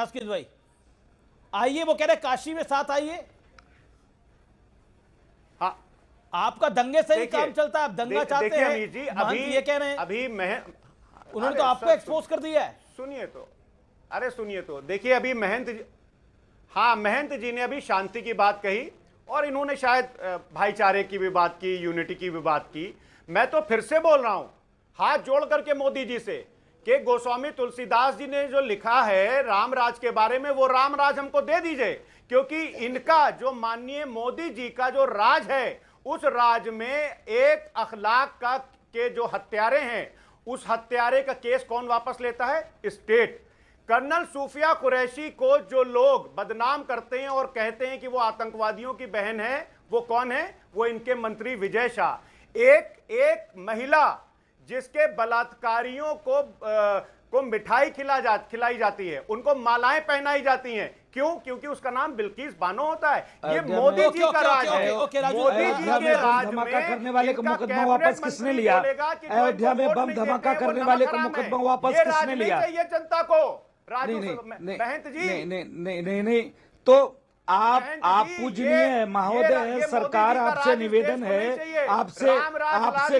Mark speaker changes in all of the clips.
Speaker 1: Raskin भाई आइए, वो कह रहे काशी में साथ आइए।
Speaker 2: हाँ,
Speaker 1: आपका दंगे से ही काम चलता है, आप दंगा चाहते हैं।
Speaker 2: अमीर जी,
Speaker 1: महंत ये कह रहे हैं,
Speaker 2: अभी
Speaker 1: उन्होंने तो आपको एक्सपोज कर दिया है।
Speaker 2: सुनिए तो, अरे सुनिए तो, देखिए अभी महंत जी, हाँ महंत जी ने अभी शांति की बात कही और इन्होंने शायद भाईचारे की भी बात की, यूनिटी की भी बात की। मैं तो फिर से बोल रहा हूं हाथ जोड़ करके मोदी जी से कि गोस्वामी तुलसीदास जी ने जो लिखा है राम राज के बारे में, वो राम राज हमको दे दीजिए, क्योंकि इनका जो माननीय मोदी जी का जो राज है, उस राज में एक अखलाक का के जो हत्यारे हैं, उस हत्यारे का केस कौन वापस लेता है? स्टेट। कर्नल सूफिया कुरैशी को जो लोग बदनाम करते हैं और कहते हैं कि वो आतंकवादियों की बहन है, वो कौन है? वो इनके मंत्री विजय शाह। एक महिला जिसके बलात्कारियों को मिठाई खिलाई जाती है, उनको मालाएं पहनाई जाती हैं, क्यों? क्योंकि उसका नाम बिल्किस बानो होता है। ये मोदी जी का राज है। मोदी जी के राज में
Speaker 3: करने वाले का मुकदमा वापस किसने लिया? अयोध्या में बम धमाका करने वाले का मुकदमा वापस किसने लिया?
Speaker 2: चाहिए जनता को।
Speaker 3: महंत जी नहीं, तो आप पूजनीय महोदय, सरकार आपसे निवेदन है, आपसे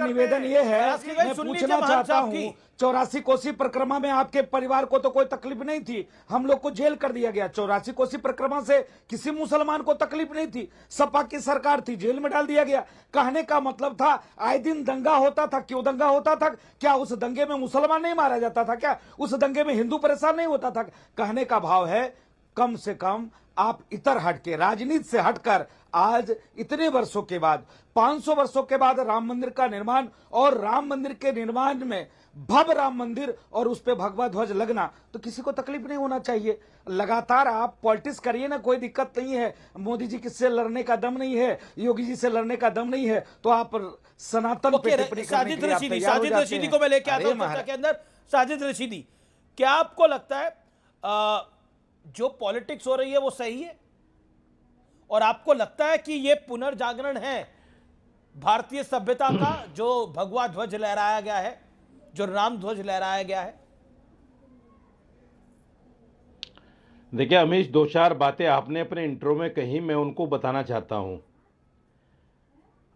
Speaker 3: निवेदन ये है, मैं पूछना चाहता हूँ, 84 कोसी परिक्रमा में आपके परिवार को तो कोई तकलीफ नहीं थी, हम लोग को जेल कर दिया गया। 84 कोसी परिक्रमा से किसी मुसलमान को तकलीफ नहीं थी, सपा की सरकार थी, जेल में डाल दिया गया। कहने का मतलब था आए दिन दंगा होता था। क्यों दंगा होता था? क्या उस दंगे में मुसलमान नहीं मारा जाता था? क्या उस दंगे में हिंदू परेशान नहीं होता था? कहने का भाव है कम से कम आप इतर हटके, राजनीति से हटकर, आज इतने वर्षों के बाद, 500 वर्षों के बाद राम मंदिर का निर्माण, और राम मंदिर के निर्माण में भव्य राम मंदिर और उस पे भगवा ध्वज लगना, तो किसी को तकलीफ नहीं होना चाहिए। लगातार आप पॉलिटिक्स करिए ना, कोई दिक्कत नहीं है। मोदी जी किससे लड़ने का दम नहीं है, योगी जी से लड़ने का दम नहीं है, तो आप सनातन पे टिप्पणी करने के लिए आप तैयार हो जाते हैं।
Speaker 1: साजिद रशीदी को मैं लेके आता हूं चर्चा के अंदर। साजिद रशीदी, क्या आपको लगता है जो पॉलिटिक्स हो रही है वो सही है, और आपको लगता है कि ये पुनर्जागरण है भारतीय सभ्यता का, जो भगवा ध्वज लहराया गया है, जो राम ध्वज लहराया गया है?
Speaker 4: देखिए अमीश, दो चार बातें आपने अपने इंट्रो में कही, मैं उनको बताना चाहता हूं।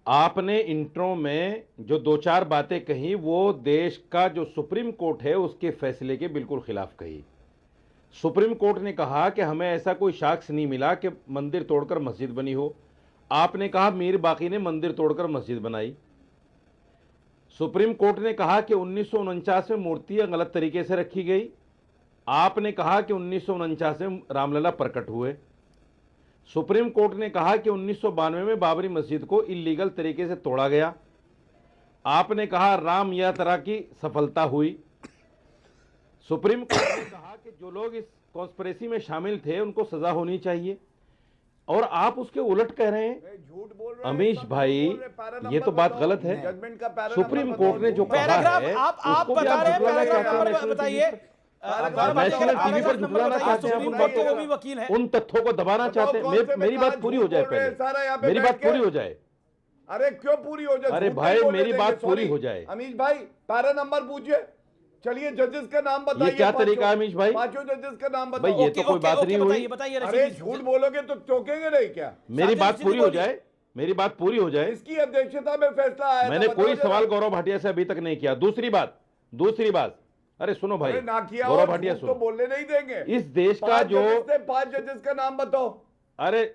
Speaker 4: आपने इंट्रो में जो दो चार बातें कही वो देश का जो सुप्रीम कोर्ट है उसके फैसले के बिल्कुल खिलाफ कही। सुप्रीम कोर्ट ने कहा कि हमें ऐसा कोई साक्ष्य नहीं मिला कि मंदिर तोड़कर मस्जिद बनी हो। आपने कहा मीर बाकी ने मंदिर तोड़कर मस्जिद बनाई। सुप्रीम कोर्ट ने कहा कि 1949 में मूर्तियां गलत तरीके से रखी गई। आपने कहा कि 1949 में रामलला प्रकट हुए। सुप्रीम कोर्ट ने कहा कि 1992 में बाबरी मस्जिद को इलीगल तरीके से तोड़ा गया। आपने कहा राम यात्रा की सफलता हुई। सुप्रीम कोर्ट ने कहा कि जो लोग इस कॉन्स्पिरेसी में शामिल थे उनको सजा होनी चाहिए, और आप उसके उलट कह रहे हैं।
Speaker 2: झूठ बोल रहे हैं
Speaker 4: अमीश भाई, ये तो बात गलत है। सुप्रीम कोर्ट ने जो कहा है
Speaker 1: आप बता रहे हैं, पैराग्राफ बताइए।
Speaker 4: नेशनल टीवी पर झुकलाना चाहते हैं,
Speaker 1: वो भी वकील है,
Speaker 4: उन तथ्यों को दबाना चाहते हैं। मेरी बात पूरी हो जाए पहले, मेरी बात पूरी हो जाए।
Speaker 2: अरे क्यों पूरी हो जाए?
Speaker 4: अरे भाई मेरी बात पूरी हो जाए।
Speaker 2: अमीश भाई पैरा नंबर पूछिए। चलिए जजेस का नाम बताइए।
Speaker 4: ये क्या तरीका है अमीश भाई?
Speaker 2: पांचों जजेस का नाम बताइए।
Speaker 4: भाई ये तो कोई बात नहीं हुई।
Speaker 2: अरे झूठ बोलोगे तो चौंकेंगे नहीं क्या?
Speaker 4: मेरी बात पूरी हो जाए, मेरी बात पूरी हो जाए।
Speaker 2: इसकी अध्यक्षता में फैसला आया।
Speaker 4: मैंने कोई सवाल गौरव भाटिया से अभी तक नहीं किया। दूसरी बात, अरे सुनो भाई,
Speaker 2: गौरव भाटिया सुनो, तो बोलने नहीं देंगे।
Speaker 4: इस देश का जो
Speaker 2: 5 जजेस का नाम बताओ।
Speaker 4: अरे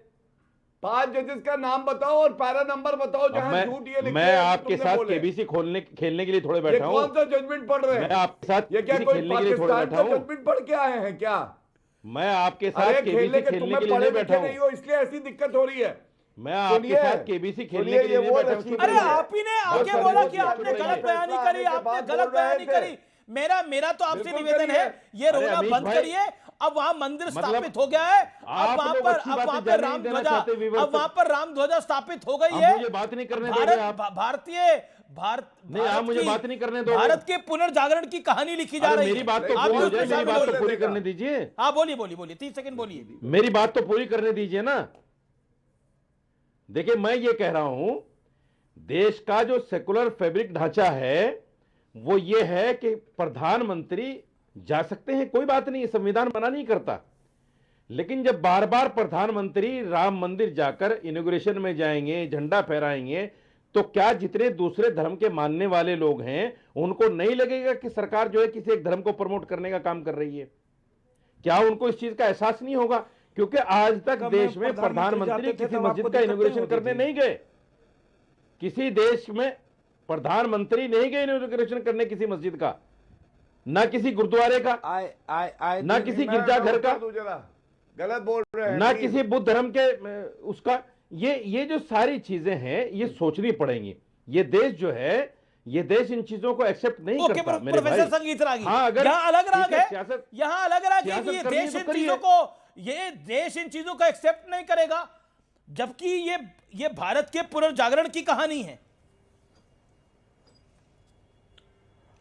Speaker 2: 5 जजेस का नाम बताओ और पैरा नंबर बताओ जहां झूठ ये लिखा है।
Speaker 4: मैं आपके साथ केबीसी खेलने के लिए थोड़े बैठा हूं।
Speaker 2: कौन सा जजमेंट पढ़ रहे हैं?
Speaker 4: मैं आपके साथ
Speaker 2: ये क्या कोई
Speaker 4: खेलने के लिए थोड़े बैठा हूं?
Speaker 2: जजमेंट पढ़ के आए हैं क्या?
Speaker 4: मैं आपके साथ केबीसी खेलने के लिए नहीं बैठा हूं,
Speaker 2: इसलिए ऐसी दिक्कत हो रही है।
Speaker 4: मैं आपके साथ केबीसी खेलने के लिए नहीं बैठा हूं।
Speaker 1: अरे आप ही ने आगे बोला कि आपने गलत बयानी करी, आपने गलत बयानी करी। मेरा तो आपसे निवेदन है, ये रोना बंद करिए। अब वहां मंदिर स्थापित हो गया है, अब वहां पर राम ध्वजा स्थापित हो गई है।
Speaker 4: मुझे बात नहीं करने दे रहे आप।
Speaker 1: भारत
Speaker 4: मुझे बात नहीं करने दो।
Speaker 1: भारत के पुनर्जागरण की कहानी लिखी जा रही है।
Speaker 4: मेरी बात तो पूरी हो जाए, मेरी बात तो पूरी करने दीजिए।
Speaker 1: हाँ बोलिए 30 सेकंड बोलिए।
Speaker 4: मेरी बात तो पूरी करने दीजिए ना। देखिए मैं ये कह रहा हूं, देश का जो सेकुलर फैब्रिक ढांचा है वो ये है कि प्रधानमंत्री जा सकते हैं, कोई बात नहीं, संविधान मना नहीं करता। लेकिन जब बार बार प्रधानमंत्री राम मंदिर जाकर इनॉग्रेशन में जाएंगे, झंडा फहराएंगे, तो क्या जितने दूसरे धर्म के मानने वाले लोग हैं उनको नहीं लगेगा कि सरकार जो है किसी एक धर्म को प्रमोट करने का काम कर रही है? क्या उनको इस चीज का एहसास नहीं होगा? क्योंकि आज तक देश में प्रधानमंत्री किसी मस्जिद का इनॉग्रेशन करने नहीं गए। किसी देश में प्रधानमंत्री नहीं गए इनॉग्रेशन करने किसी मस्जिद का, ना किसी गुरुद्वारे का, ना किसी गिरजाघर का,
Speaker 5: गलत बोल रहे हैं,
Speaker 4: ना किसी बुद्ध धर्म के उसका। ये जो सारी चीजें हैं ये सोचनी पड़ेंगी। ये देश जो है, ये देश इन चीजों को एक्सेप्ट नहीं करता मेरे भाई।
Speaker 1: प्रोफेसर संगीत रागी,
Speaker 4: हाँ, अगर
Speaker 1: यहाँ अलग राग है,
Speaker 4: सियासत,
Speaker 1: यहाँ अलग राग है कि ये देश इन चीजों को, ये देश इन चीजों को एक्सेप्ट नहीं करेगा, जबकि ये भारत के पुनर्जागरण की कहानी है।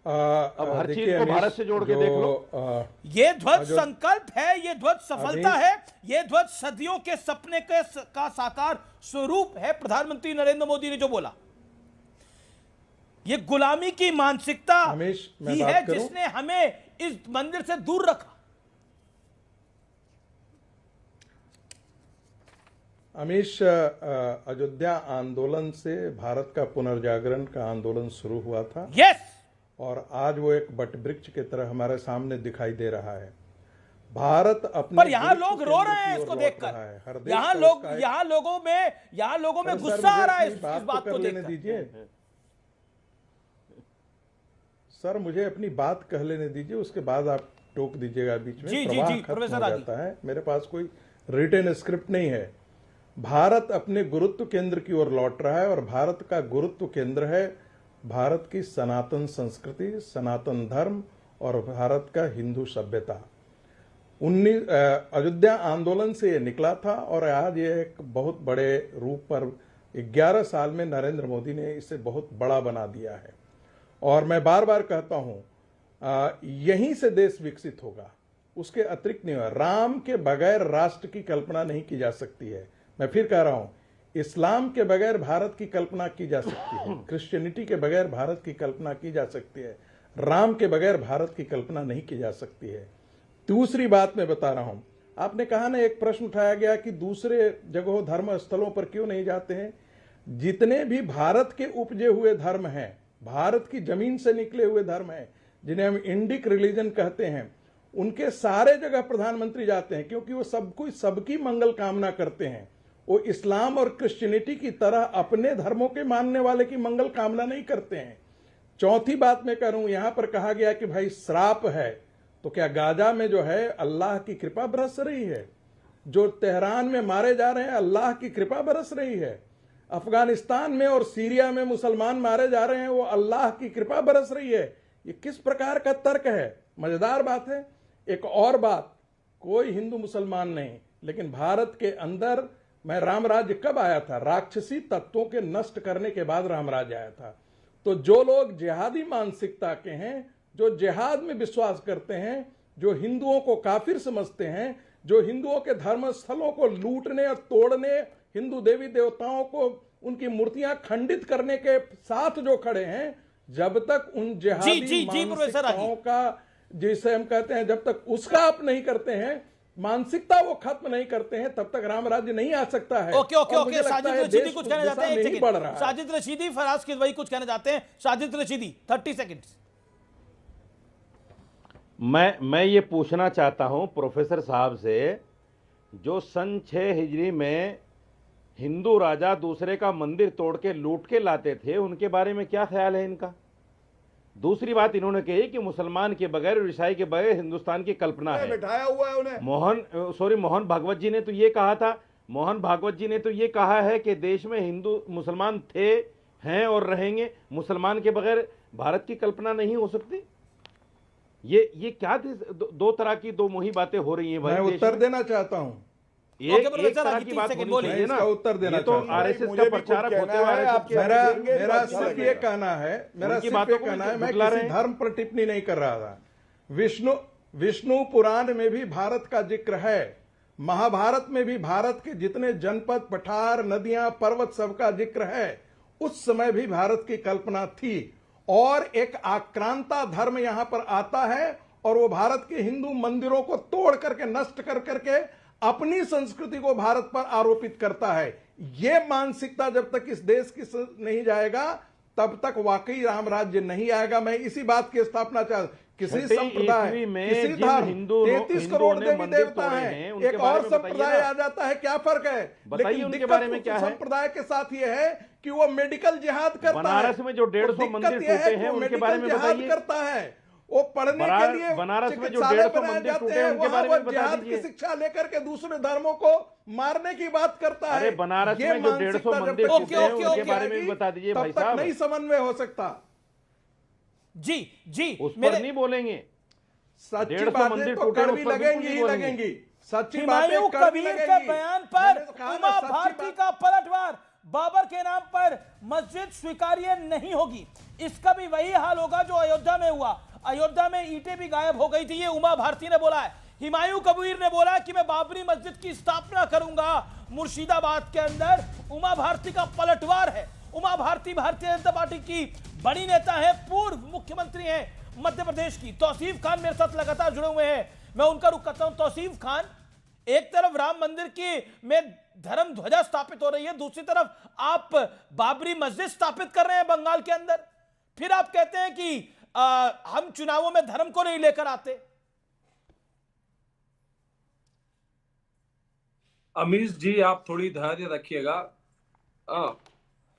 Speaker 4: अब हर चीज को भारत से जोड़ के देख लो।
Speaker 1: ये ध्वज संकल्प है, ये ध्वज सफलता है, ये ध्वज सदियों के सपने का साकार स्वरूप है। प्रधानमंत्री नरेंद्र मोदी ने जो बोला, ये गुलामी की मानसिकता ही है जिसने हमें इस मंदिर से दूर रखा।
Speaker 5: अमीश, अयोध्या आंदोलन से भारत का पुनर्जागरण का आंदोलन शुरू हुआ था।
Speaker 1: यस।
Speaker 5: और आज वो एक वटवृक्ष की तरह हमारे सामने दिखाई दे रहा है। भारत अपने,
Speaker 1: पर यहाँ लोग रो रहे हैं इसको देखकर। यहाँ लोगों में गुस्सा आ रहा है इस बात को देखकर।
Speaker 5: दीजिए सर, मुझे अपनी बात कह लेने दीजिए, उसके बाद आप टोक दीजिएगा बीच में।
Speaker 1: जी,
Speaker 5: प्रोफेसर जाता है, मेरे पास कोई रिटन स्क्रिप्ट नहीं है। भारत अपने गुरुत्व केंद्र की ओर लौट रहा है और भारत का गुरुत्व केंद्र है भारत की सनातन संस्कृति, सनातन धर्म और भारत का हिंदू सभ्यता। अयोध्या आंदोलन से ये निकला था और आज ये एक बहुत बड़े रूप पर 11 साल में नरेंद्र मोदी ने इसे बहुत बड़ा बना दिया है। और मैं बार बार कहता हूं, यहीं से देश विकसित होगा, उसके अतिरिक्त नहीं होगा। राम के बगैर राष्ट्र की कल्पना नहीं की जा सकती है। मैं फिर कह रहा हूं, इस्लाम के बगैर भारत की कल्पना की जा सकती है, क्रिश्चियनिटी के बगैर भारत की कल्पना की जा सकती है, राम के बगैर भारत की कल्पना नहीं की जा सकती है। दूसरी बात मैं बता रहा हूं, आपने कहा ना, एक प्रश्न उठाया गया कि दूसरे जगहों धर्म स्थलों पर क्यों नहीं जाते हैं। जितने भी भारत के उपजे हुए धर्म हैं, भारत की जमीन से निकले हुए धर्म हैं, जिन्हें हम इंडिक रिलीजन कहते हैं, उनके सारे जगह प्रधानमंत्री जाते हैं, क्योंकि वो सबकी मंगल कामना करते हैं। वो इस्लाम और क्रिश्चियनिटी की तरह अपने धर्मों के मानने वाले की मंगल कामना नहीं करते हैं। चौथी बात मैं कह रहा हूं, यहां पर कहा गया कि भाई श्राप है, तो क्या गाजा में जो है अल्लाह की कृपा बरस रही है? जो तेहरान में मारे जा रहे हैं, अल्लाह की कृपा बरस रही है? अफगानिस्तान में और सीरिया में मुसलमान मारे जा रहे हैं, वो अल्लाह की कृपा बरस रही है? ये किस प्रकार का तर्क है? मजेदार बात है। एक और बात, कोई हिंदू मुसलमान नहीं, लेकिन भारत के अंदर मैं राम राज्य कब आया था? राक्षसी तत्वों के नष्ट करने के बाद राम राज्य आया था। तो जो लोग जिहादी मानसिकता के हैं, जो जिहाद में विश्वास करते हैं, जो हिंदुओं को काफिर समझते हैं, जो हिंदुओं के धर्म स्थलों को लूटने और तोड़ने, हिंदू देवी देवताओं को, उनकी मूर्तियां खंडित करने के साथ जो खड़े हैं, जब तक उन जिहादी मानसिकताओं का, जिसे हम कहते हैं, जब तक उसका आप नहीं करते हैं, मानसिकता वो खत्म नहीं करते हैं, तब तक राम राज्य नहीं आ सकता है।
Speaker 1: ओके, साजिद रशीदी कुछ कहना चाहते हैं? एक सेकंड, साजिद रशीदी, फराज किदवई कुछ कहना चाहते हैं। साजिद रशीदी 30 सेकंड्स।
Speaker 4: मैं ये पूछना चाहता हूं प्रोफेसर साहब से, जो सन 6 हिजरी में हिंदू राजा दूसरे का मंदिर तोड़ के लूट के लाते थे, उनके बारे में क्या ख्याल है इनका? दूसरी बात इन्होंने कही कि मुसलमान के बगैर और ईसाई के बगैर हिंदुस्तान की कल्पना है।
Speaker 5: बिठाया हुआ है उन्हें।
Speaker 4: मोहन भागवत जी ने तो ये कहा था, मोहन भागवत जी ने तो ये कहा है कि देश में हिंदू मुसलमान थे, हैं और रहेंगे, मुसलमान के बगैर भारत की कल्पना नहीं हो सकती। ये क्या दो तरह की दो मुही बातें हो रही हैं भाई।
Speaker 5: मैं उत्तर देना चाहता हूं।
Speaker 4: एक तरह की बात होनी चाहिए ना,
Speaker 5: उत्तर देना
Speaker 4: तो आरएसएस का प्रचारक होते हुए
Speaker 5: मेरा सिर्फ ये कहना है, मैं किसी धर्म पर टिप्पणी नहीं कर रहा था। विष्णु पुराण में भी भारत का जिक्र है, महाभारत में भी भारत के जितने जनपद, पठार, नदियां, पर्वत, सबका जिक्र है। उस समय भी भारत की कल्पना थी और एक आक्रांता धर्म यहां पर आता है और वो भारत के हिंदू मंदिरों को तोड़ करके, नष्ट कर करके अपनी संस्कृति को भारत पर आरोपित करता है। ये मानसिकता जब तक इस देश की नहीं जाएगा तब तक वाकई राम राज्य नहीं आएगा। मैं इसी बात की स्थापना किसी संप्रदाय, किसी धर्म 33 करोड़ देवी देवता हैं, एक और संप्रदाय आ जाता है, क्या फर्क है?
Speaker 4: लेकिन उनके बारे में क्या है?
Speaker 5: संप्रदाय के साथ ये है कि वो मेडिकल जिहाद करता है।
Speaker 4: बनारस में जो 150 मंदिर टूटे हैं उनके बारे में बताइए।
Speaker 5: करता है वो पढ़ने के लिए,
Speaker 4: बनारस में जो 150 मंदिर टूटे हैं उनके बारे में बता दीजिए।
Speaker 5: शिक्षा लेकर के दूसरे धर्मों को मारने की बात करता है।
Speaker 4: अरे बनारस में जो 150 मंदिर टूटे हैं उनके बारे में बता दीजिए भाई साहब।
Speaker 5: नहीं समन्वय हो सकता।
Speaker 1: जी
Speaker 4: उस पर नहीं बोलेंगे।
Speaker 5: सच्ची बातें तो कड़वी लगेंगी ही लगेंगी। सच्ची बातें
Speaker 1: कबीर के बयान पर उमा भारती का पलटवार, बाबर के नाम पर मस्जिद स्वीकार्य नहीं होगी। इसका भी वही हाल होगा जो अयोध्या में हुआ। अयोध्या में ईंटें भी गायब हो गई थी, ये उमा भारती ने बोला है। हुमायूं कबीर ने बोला कि मैं बाबरी मस्जिद की स्थापना करूंगा मुर्शिदाबाद के अंदर। उमा भारती का पलटवार है। उमा भारती भारतीय जनता पार्टी की बड़ी नेता है, पूर्व मुख्यमंत्री हैं मध्य प्रदेश की। तौसीफ खान मेरे साथ लगातार जुड़े हुए हैं, मैं उनका रुख करता हूं। तौसीफ खान, एक तरफ राम मंदिर की में धर्म ध्वजा स्थापित हो रही है, दूसरी तरफ आप बाबरी मस्जिद स्थापित कर रहे हैं बंगाल के अंदर। फिर आप कहते हैं कि हम चुनावों में धर्म को नहीं लेकर आते।
Speaker 6: अमीश जी, आप थोड़ी धैर्य रखिएगा।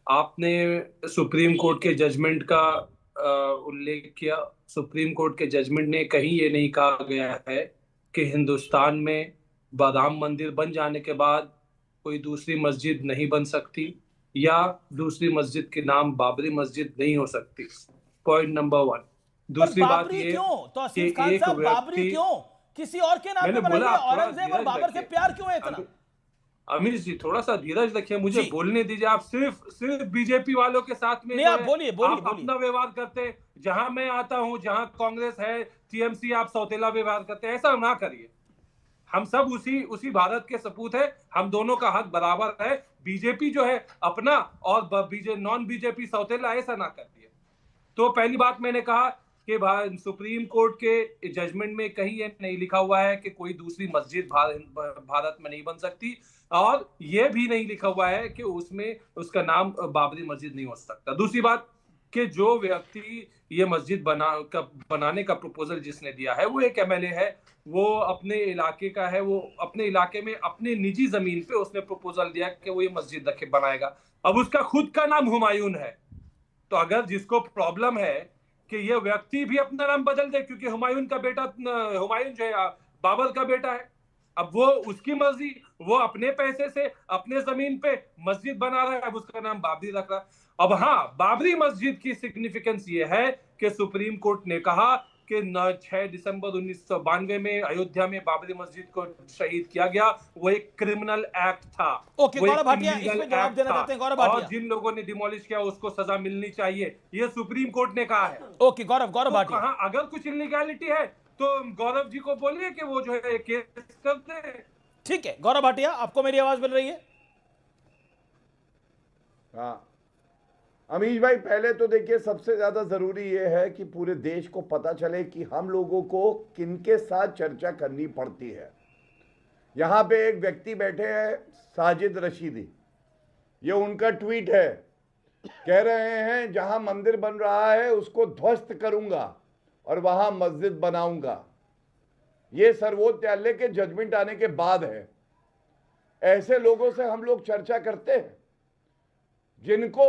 Speaker 6: आपने सुप्रीम कोर्ट के जजमेंट का उल्लेख किया। सुप्रीम कोर्ट के जजमेंट ने कहीं ये नहीं कहा गया है कि हिंदुस्तान में राम मंदिर बन जाने के बाद कोई दूसरी मस्जिद नहीं बन सकती या दूसरी मस्जिद के नाम बाबरी मस्जिद नहीं हो सकती। Point number 1। दूसरी बात ये
Speaker 1: कि एक बाबरी क्यों किसी और के नाम पे बनाइए? औरंगजेब और बाबर से प्यार क्यों है इतना?
Speaker 6: अमीश जी, थोड़ा सा धीरज रखिए, मुझे बोलने दीजिए। आप सिर्फ बीजेपी वालों के साथ में
Speaker 1: आप बोलिए
Speaker 6: अपना व्यवहार करते। जहां मैं आता हूं, जहां कांग्रेस है, टीएमसी, आप सौतेला व्यवहार करते हैं। ऐसा ना करिए। हम सब उसी भारत के सपूत है। हम दोनों का हक बराबर है। बीजेपी जो है अपना और नॉन बीजेपी सौतेला, ऐसा ना करिए। तो पहली बात मैंने कहा कि सुप्रीम कोर्ट के जजमेंट में कहीं ये नहीं लिखा हुआ है कि कोई दूसरी मस्जिद भारत में नहीं बन सकती, और ये भी नहीं लिखा हुआ है कि उसमें उसका नाम बाबरी मस्जिद नहीं हो सकता। दूसरी बात कि जो व्यक्ति ये मस्जिद बनाने का प्रपोजल जिसने दिया है वो एक एमएलए है, वो अपने इलाके का है, वो अपने इलाके में अपने निजी जमीन पे उसने प्रपोजल दिया कि वो ये मस्जिद बनाएगा। अब उसका खुद का नाम हुमायूं है, तो अगर जिसको प्रॉब्लम है कि ये व्यक्ति भी अपना नाम बदल दे, क्योंकि हुमायूं का बेटा, हुमायूं जो है बाबर का बेटा है, अब वो उसकी मर्जी, वो अपने पैसे से अपने जमीन पे मस्जिद बना रहा है, अब उसका नाम बाबरी रख रहा है। अब हाँ, बाबरी मस्जिद की सिग्निफिकेंस ये है कि सुप्रीम कोर्ट ने कहा कि 6 दिसंबर 1992 में अयोध्या में बाबरी मस्जिद को शहीद किया गया, वो एक क्रिमिनल एक्ट था।
Speaker 1: ओके, गौरव भाटिया इसमें जवाब देना चाहते हैं। गौरव भाटिया,
Speaker 6: और जिन लोगों ने डिमोलिश किया उसको सजा मिलनी चाहिए, ये सुप्रीम कोर्ट ने कहा है।
Speaker 1: ओके गौरव भाटिया,
Speaker 6: कहा अगर कुछ इलीगैलिटी है तो गौरव जी को बोलिए कि वो जो है केस करते हैं।
Speaker 1: ठीक है गौरव भाटिया, आपको मेरी आवाज मिल रही है?
Speaker 7: हाँ अमीश भाई, पहले तो देखिए सबसे ज्यादा जरूरी यह है कि पूरे देश को पता चले कि हम लोगों को किनके साथ चर्चा करनी पड़ती है। यहां पे एक व्यक्ति बैठे हैं, साजिद रशीदी, ये उनका ट्वीट है, कह रहे हैं जहां मंदिर बन रहा है उसको ध्वस्त करूंगा और वहां मस्जिद बनाऊंगा। ये सर्वोच्च न्यायालय के जजमेंट आने के बाद है। ऐसे लोगों से हम लोग चर्चा करते हैं जिनको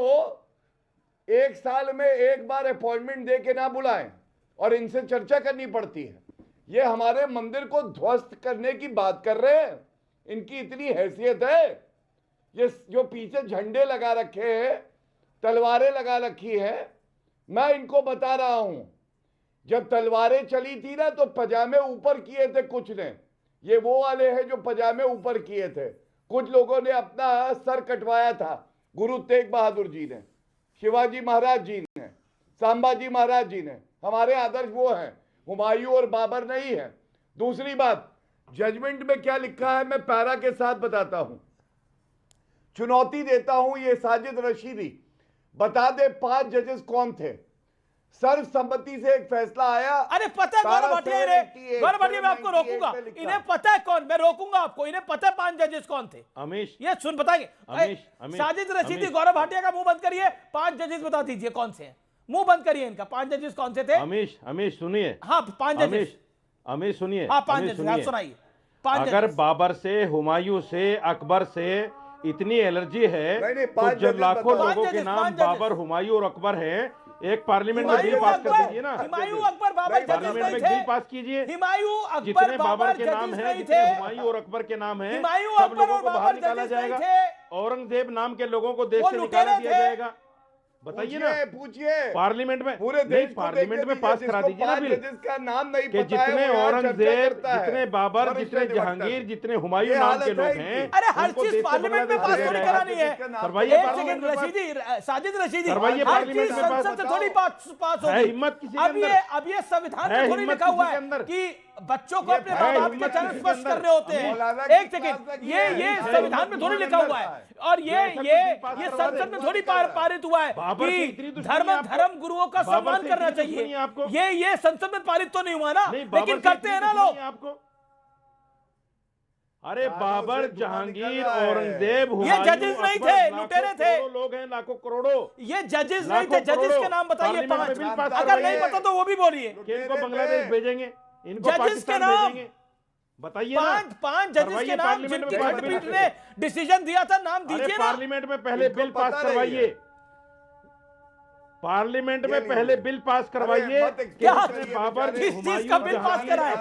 Speaker 7: एक साल में एक बार अपॉइंटमेंट दे के ना बुलाएं और इनसे चर्चा करनी पड़ती है। ये हमारे मंदिर को ध्वस्त करने की बात कर रहे हैं, इनकी इतनी हैसियत है। ये जो पीछे झंडे लगा रखे हैं, तलवारें लगा रखी है, मैं इनको बता रहा हूं, जब तलवारें चली थी ना तो पजामे ऊपर किए थे कुछ ने। ये वो वाले हैं जो पजामे ऊपर किए थे। कुछ लोगों ने अपना सर कटवाया था, गुरु तेग बहादुर जी ने, शिवाजी महाराज जी ने, संभाजी महाराज जी ने। हमारे आदर्श वो हैं, हुमायूं और बाबर नहीं है। दूसरी बात, जजमेंट में क्या लिखा है मैं पैरा के साथ बताता हूं, चुनौती देता हूं ये साजिद रशीदी बता दे 5 जजेस कौन थे। सर्वसम्मति से एक फैसला आया।
Speaker 1: अरे पता है गौरव भाटिया, गौरव भाटिया मैं आपको रोकूंगा, इन्हें पता है कौन, मैं रोकूंगा आपको, इन्हें पता है 5 जजेस कौन थे।
Speaker 4: अमीश
Speaker 1: ये सुन बताएंगे, साजिद रशीदी, गौरव भाटिया का मुंह बंद करिए, 5 जजेस बता दीजिए कौन से हैं, मुंह बंद करिए इनका, 5 जजेस कौन से थे?
Speaker 4: अमीश सुनिए,
Speaker 1: हाँ 5 जजेस,
Speaker 4: अमीश सुनिए,
Speaker 1: हाँ 5 जजेस, आप सुनाइए।
Speaker 4: अगर बाबर से, हुमायूं से, अकबर से इतनी एलर्जी है तो जो लाखों लोगों के नाम बाबर, हुमायूं और अकबर हैं, एक पार्लियामेंट में बिल पास कर दीजिए ना।
Speaker 1: हुमायूं अकबर बाबर
Speaker 4: पार्लियामेंट में बिल पास कीजिए।
Speaker 1: हुमायूं अकबर
Speaker 4: जितने बाबर के नाम हैं, जितने हुमायूं और अकबर के नाम हैं, सब लोगों को बाहर निकाला जाएगा। औरंगजेब नाम के लोगों को देश से निकाल दिया जाएगा। बताइए ना,
Speaker 7: पूछिए
Speaker 4: पार्लियामेंट में,
Speaker 7: पूरे देश
Speaker 4: पार्लियामेंट में पास करा दीजिए ना बिल
Speaker 7: का नाम नहीं
Speaker 4: कि जितने औरंगजेब, जितने बाबर, जितने जहांगीर, जितने हुमायूं नाम के लोग हैं,
Speaker 1: अरे हर चीज पार्लियामेंट में पास थोड़ी करानी है।
Speaker 4: करवाइए
Speaker 1: पार्लियामेंट में, साजिद रशीदी,
Speaker 4: करवाइए पार्लियामेंट में,
Speaker 1: संसद से थोड़ी पास होगी।
Speaker 4: हिम्मत किसी के अंदर,
Speaker 1: अब ये संविधान में थोड़ी लिखा हुआ है कि बच्चों को अपने माँ बाप के चरण स्पर्श करने होते हैं। एक सेकंड, ये संविधान में थोड़ी लिखा हुआ है, और ये संसद में थोड़ी पारित हुआ है कि धर्म गुरुओं का सम्मान करना चाहिए। ये संसद में पारित तो नहीं हुआ ना, लेकिन करते हैं ना लोग।
Speaker 4: आपको अरे बाबर, जहांगीर, औरंगजेब,
Speaker 1: ये जजेस नहीं थे, लुटेरे थे,
Speaker 4: लोग हैं, लाखों करोड़ों,
Speaker 1: ये जजेस नहीं थे। जजेस के नाम बताइए 5, अगर नहीं पता तो वो भी बोलिए।
Speaker 4: इनको बांग्लादेश भेजेंगे, इनको
Speaker 1: जजेस के
Speaker 4: नाम बताइए ना।
Speaker 1: 5 जजेस के नाम जिनकी खंडपीठ ने डिसीजन दिया था, नाम दीजिए ना।
Speaker 4: पार्लियामेंट में पहले बिल पास करवाइए, पार्लियामेंट में पहले बिल पास करवाइए।
Speaker 1: बाबर किस चीज का बिल पास करा है?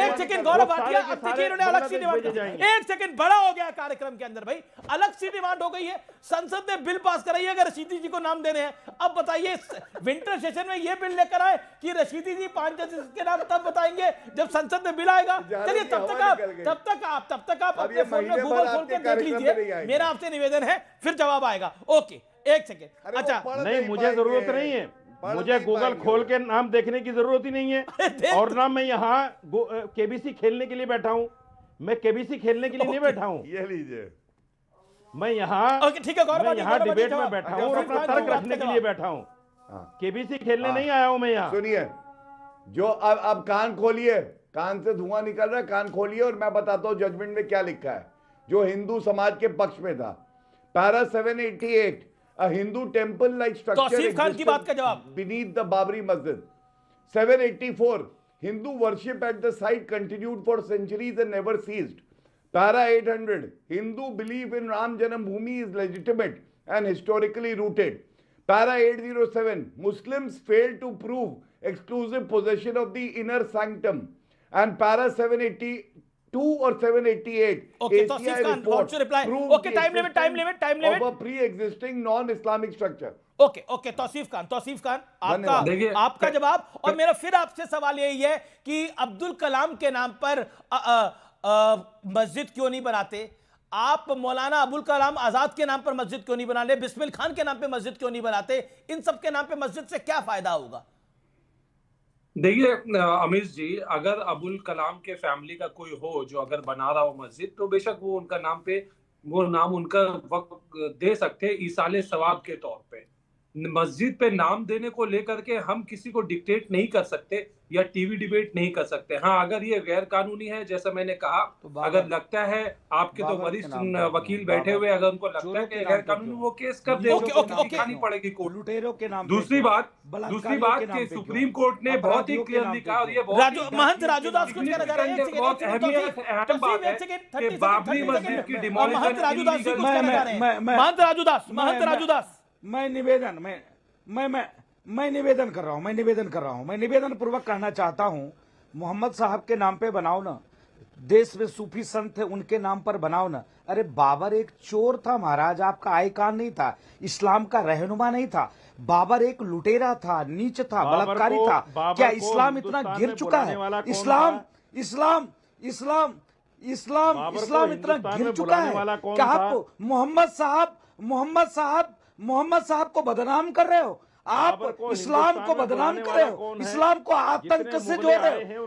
Speaker 1: एक सेकंड गौरव भाटिया, अब देखिए इन्होंने अलग सी डिमांड, एक सेकंड बड़ा हो गया कार्यक्रम के अंदर भाई, अलग सी डिमांड हो गई है। संसद ने बिल पास कराई है, अगर रशीदी जी को नाम देने हैं। अब बताइए विंटर सेशन में ये बिल लेकर आए कि रशीदी जी 5 जजेस के नाम तब बताएंगे जब संसद में बिल आएगा। चलिए तब तक आप अपने फोन में गूगल खोल के देख लीजिए, मेरा आपसे निवेदन है, फिर जवाब आएगा। ओके एक सेकेंड, अच्छा
Speaker 4: नहीं, मुझे जरूरत नहीं है, मुझे गूगल खोल के नाम देखने की जरूरत ही नहीं है। और ना मैं यहाँ केबीसी खेलने के लिए बैठा हूँ, मैं केबीसी खेलने के लिए नहीं बैठा हूँ।
Speaker 7: ये लीजिए,
Speaker 4: मैं यहाँ
Speaker 1: ठीक है,
Speaker 4: मैं यहाँ डिबेट में बैठा हूँ और अपना तर्क रखने के लिए बैठा हूँ, केबीसी खेलने नहीं आया हूँ मैं यहाँ।
Speaker 7: सुनिए, जो अब कान खोलिए, कान से धुआं निकल रहा है, कान खोलिए और मैं बताता हूँ जजमेंट में क्या लिखा है, जो हिंदू समाज के पक्ष में था। Para 788, a Hindu temple like structure
Speaker 1: Tauseef Khan की बात का जवाब
Speaker 7: beneath the Babri Masjid. 784, Hindu worship at the site continued for centuries and never ceased. Para 800, Hindu belief in Ram Janambhoomi is legitimate and historically rooted. Para 807, Muslims failed to prove exclusive possession of the inner sanctum. And para 782 or 788,
Speaker 1: okay, Tausif Khan wants to reply. Okay, time limit
Speaker 7: of a pre-existing non-Islamic structure.
Speaker 1: Okay Tauseef Khan आपका जवाब। और मेरा फिर आपसे सवाल यही है कि अब्दुल कलाम के नाम पर मस्जिद क्यों नहीं बनाते आप? मौलाना अबुल कलाम आजाद के नाम पर मस्जिद क्यों नहीं बनाते? बिस्मिल खान के नाम पे मस्जिद क्यों नहीं बनाते? इन सब के नाम पे मस्जिद से क्या फायदा होगा?
Speaker 6: देखिए अमीश जी, अगर अबुल कलाम के फैमिली का कोई हो जो अगर बना रहा हो मस्जिद, तो बेशक वो उनका नाम पे, वो नाम उनका वक्त दे सकते ईसाले सवाब के तौर पे। मस्जिद पे नाम देने को लेकर के हम किसी को डिक्टेट नहीं कर सकते या टीवी डिबेट नहीं कर सकते। हाँ, अगर ये गैर कानूनी है, जैसा मैंने कहा, तो अगर लगता है आपके तो वरिष्ठ वकील बैठे हुए, अगर उनको लगता है कि गैर कानूनी, वो केस कर दे, दिखानी पड़ेगी कोर्ट।
Speaker 3: लुटेरों के नाम।
Speaker 6: दूसरी बात कि सुप्रीम कोर्ट ने बहुत ही क्लियरली कहा, और ये
Speaker 1: महंत राजूदास कुछ कहना चाह रहे हैं,
Speaker 6: बहुत अहम बात है कि बाबरी मस्जिद की डिमोलिशन।
Speaker 1: महंत राजूदास
Speaker 3: मैं निवेदन कर रहा हूं, मैं निवेदन पूर्वक कहना चाहता हूं, मोहम्मद साहब के नाम पे बनाओ ना, देश में सूफी संत थे उनके नाम पर बनाओ ना। अरे बाबर एक चोर था महाराज, आपका आइकॉन नहीं था, इस्लाम का रहनुमा नहीं था। बाबर एक लुटेरा था, नीच था, बलात्कारी था। क्या इस्लाम इतना गिर चुका है? इस्लाम इतना गिर चुका है? क्या आप मोहम्मद साहब को बदनाम कर रहे हो? आप इस्लाम को बदनाम कर रहे हो, इस्लाम को आतंक से जोड़ रहे हो,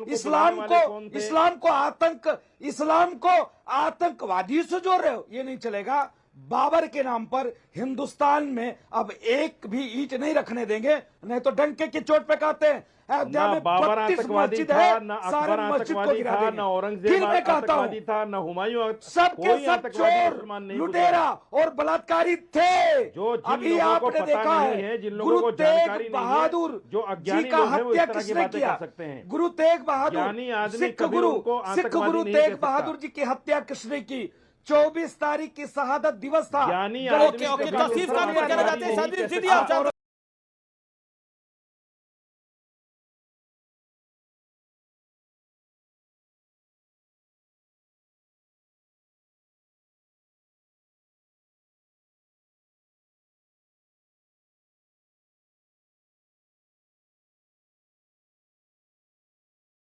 Speaker 3: इस्लाम को आतंकवादियों से जोड़ रहे हो। ये नहीं चलेगा। बाबर के नाम पर हिंदुस्तान में अब एक भी ईंट नहीं रखने देंगे, नहीं तो डंके की चोट पे कहते हैं अयोध्या में
Speaker 4: बाबर
Speaker 3: 32
Speaker 4: आतंकवादी
Speaker 3: मस्जिद
Speaker 4: था,
Speaker 3: है,
Speaker 4: न
Speaker 3: सारे
Speaker 4: अकबर
Speaker 3: मस्जिद को
Speaker 4: आतंकवादी
Speaker 3: गिरा
Speaker 4: था,
Speaker 3: देंगे।
Speaker 4: न औरंगजेब
Speaker 3: फिर मैं कहता
Speaker 4: आतंकवादी
Speaker 3: हूं
Speaker 4: था, न हुमायूं
Speaker 3: सबके
Speaker 4: कोई
Speaker 3: सब
Speaker 4: आतंकवादी
Speaker 3: चोर,
Speaker 4: मुसलमान नहीं
Speaker 3: लुटेरा और बलात्कारी थे।
Speaker 4: जो जिन
Speaker 3: अभी
Speaker 4: लोगों को
Speaker 3: आपने
Speaker 4: पता
Speaker 3: देखा
Speaker 4: नहीं है, जिन लोगों
Speaker 3: गुरु
Speaker 4: को
Speaker 3: तेग
Speaker 4: जानकारी नहीं है,
Speaker 3: बहादुर
Speaker 4: जो अज्ञानी
Speaker 3: जी का
Speaker 4: लोग हैं, वो इस
Speaker 3: हत्या
Speaker 4: तरह की
Speaker 3: किसने
Speaker 4: बातें
Speaker 3: किया?
Speaker 4: कर सकते हैं।
Speaker 3: गुरु तेग बहादुर,
Speaker 4: ज्ञानी आदमी
Speaker 3: सिख
Speaker 4: कभी
Speaker 3: गुरु,
Speaker 4: उनको
Speaker 3: सिख
Speaker 4: आतंकवादी
Speaker 3: गुरु
Speaker 4: नहीं
Speaker 3: तेग
Speaker 4: कह सकता।
Speaker 3: बहादुर जी की हत्या किसने की? 24 तारीख की शहादत दिवस था।
Speaker 4: ज्ञानी
Speaker 3: गलत
Speaker 4: आदमी
Speaker 1: ओके,
Speaker 3: किसने
Speaker 1: ओके,
Speaker 3: किया?
Speaker 1: तफसील का कहना चाहते हैं शादी